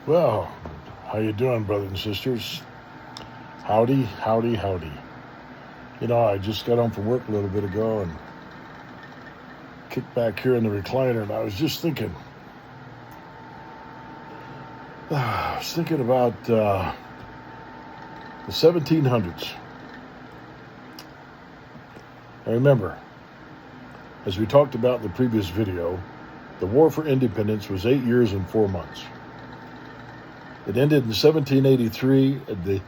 Well, how you doing, brothers and sisters? Howdy, howdy, howdy. I just got home from work a little bit ago and kicked back here in the recliner, and I was just thinking. I was thinking about the 1700s. I remember, as we talked about in the previous video, the War for Independence was 8 years and 4 months. It ended in 1783 at the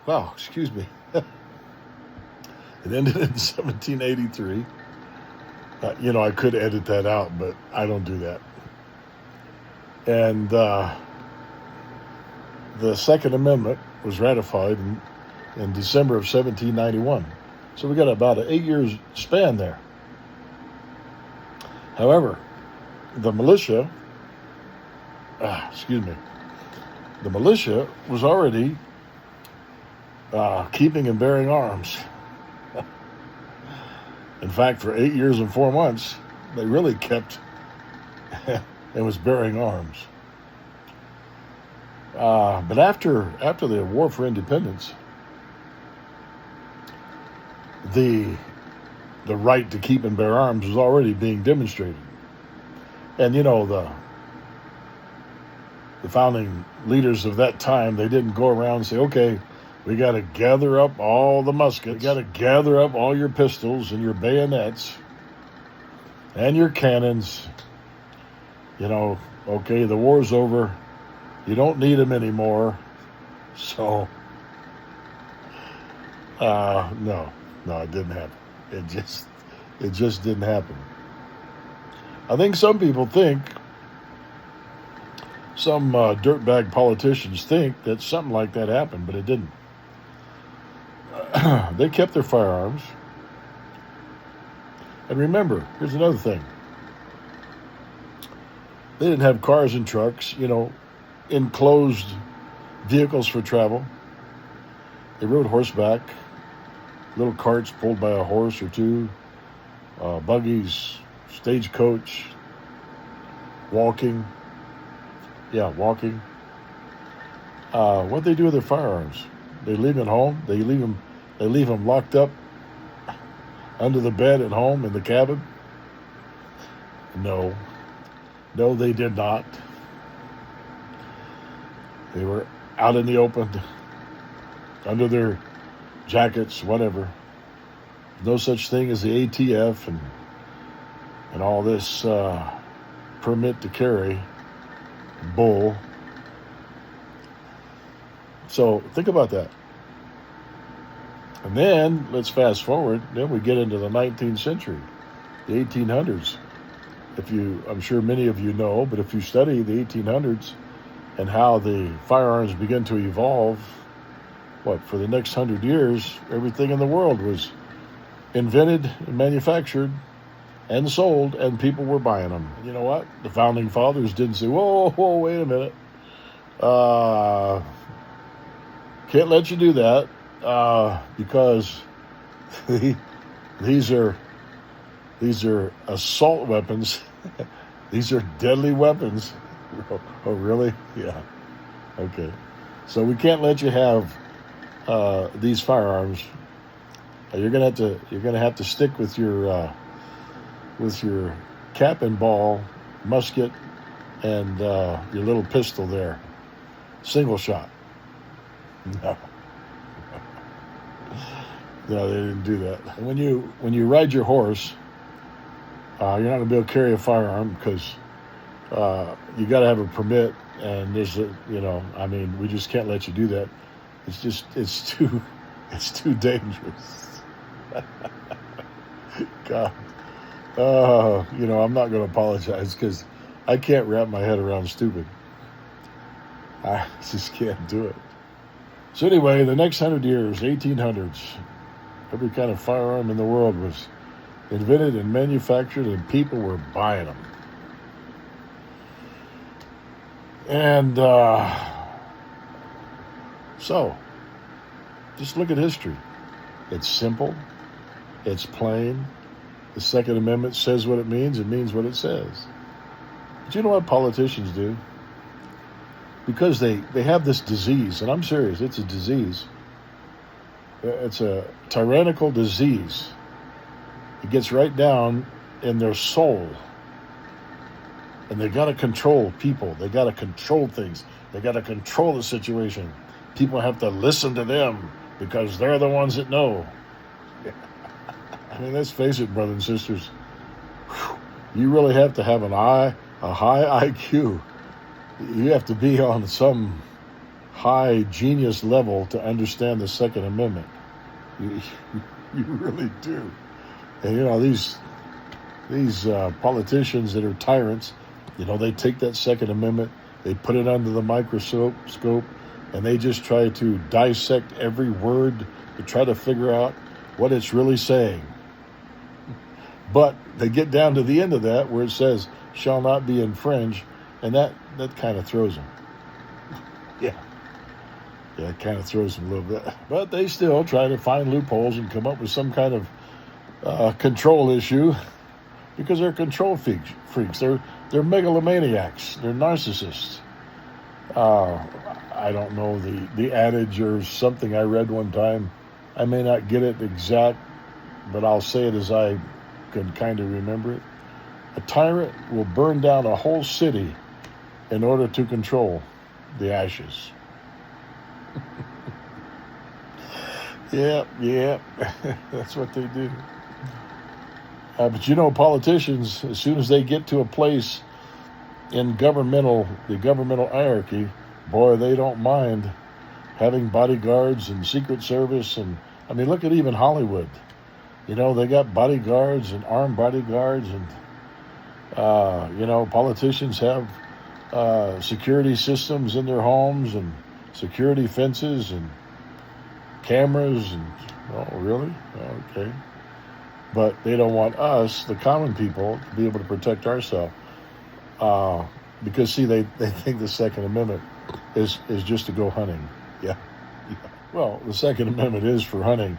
wow, excuse me. It ended in 1783. I could edit that out, but I don't do that. And the Second Amendment was ratified in December of 1791. So we got about an 8 years span there. However, the militia, the militia was already keeping and bearing arms. In fact, for 8 years and 4 months, they really kept and was bearing arms. But after the War for Independence, the right to keep and bear arms was already being demonstrated. And the founding leaders of that time, they didn't go around and say, okay, we got to gather up all the muskets. We got to gather up all your pistols and your bayonets and your cannons. Okay, the war's over. You don't need them anymore. So, no, it didn't happen. It just didn't happen. I think some people think, some dirtbag politicians think that something like that happened, but it didn't. They kept their firearms. And remember, here's another thing. They didn't have cars and trucks, enclosed vehicles for travel. They rode horseback, little carts pulled by a horse or two, buggies, stagecoach, walking. Walking. What they do with their firearms? They leave them at home. They leave them locked up under the bed at home in the cabin. No, they did not. They were out in the open, under their jackets, whatever. No such thing as the ATF and all this permit to carry bull. So think about that. And then let's fast forward. Then we get into the 19th century, the 1800s. I'm sure many of you know, but if you study the 1800s and how the firearms begin to evolve, for the next 100 years, everything in the world was invented and manufactured and sold, and people were buying them. You know what? The founding fathers didn't say, whoa, wait a minute. Can't let you do that because these are assault weapons. These are deadly weapons. Oh, really? Yeah. Okay. So we can't let you have these firearms. You're gonna have to stick with your cap and ball musket and your little pistol there, single shot. No, they didn't do that. And when you ride your horse, you're not gonna be able to carry a firearm because you got to have a permit, and we just can't let you do that. It's too dangerous. God. I'm not going to apologize because I can't wrap my head around stupid. I just can't do it. So anyway, the next 100 years, 1800s, every kind of firearm in the world was invented and manufactured, and people were buying them. And so, just look at history. It's simple. It's plain. The Second Amendment says what it means what it says. But you know what politicians do? because they have this disease, and I'm serious, it's a disease. It's a tyrannical disease. It gets right down in their soul. And they got to control people. They got to control things. They got to control the situation. People have to listen to them because they're the ones that know. I mean, let's face it, brothers and sisters. You really have to have a high IQ. You have to be on some high genius level to understand the Second Amendment. You really do. And you know, these politicians that are tyrants, you know, they take that Second Amendment, they put it under the microscope, and they just try to dissect every word to try to figure out what it's really saying. But they get down to the end of that where it says, shall not be infringed, and that kind of throws them. Yeah, it kind of throws them a little bit. But they still try to find loopholes and come up with some kind of control issue because they're control freaks. They're megalomaniacs. They're narcissists. I don't know the adage or something I read one time. I may not get it exact, but I'll say it as I can kind of remember it. A tyrant will burn down a whole city in order to control the ashes. Yeah, that's what they do. But you know, politicians, as soon as they get to a place in the governmental hierarchy, boy, they don't mind having bodyguards and Secret Service. And I mean, look at even Hollywood. You know, they got bodyguards and armed bodyguards, and you know, politicians have security systems in their homes and security fences and cameras. And oh, really? Okay. But they don't want us, the common people, to be able to protect ourselves. Because, see, they think the Second Amendment is just to go hunting. Yeah. Well, the Second Amendment is for hunting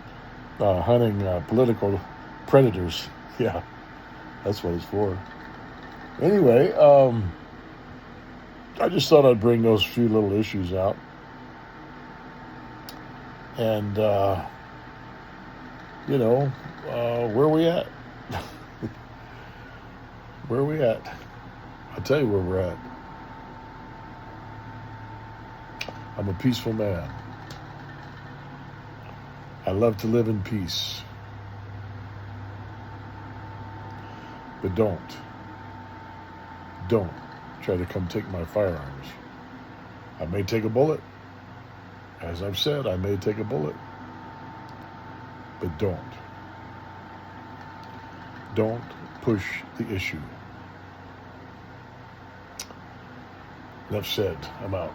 political predators. Yeah, that's what it's for. Anyway, I just thought I'd bring those few little issues out. And, you know, where are we at? Where are we at? I'll tell you where we're at. I'm a peaceful man. I love to live in peace. But don't try to come take my firearms. I may take a bullet. As I've said, I may take a bullet. But don't push the issue. Enough said. I'm out.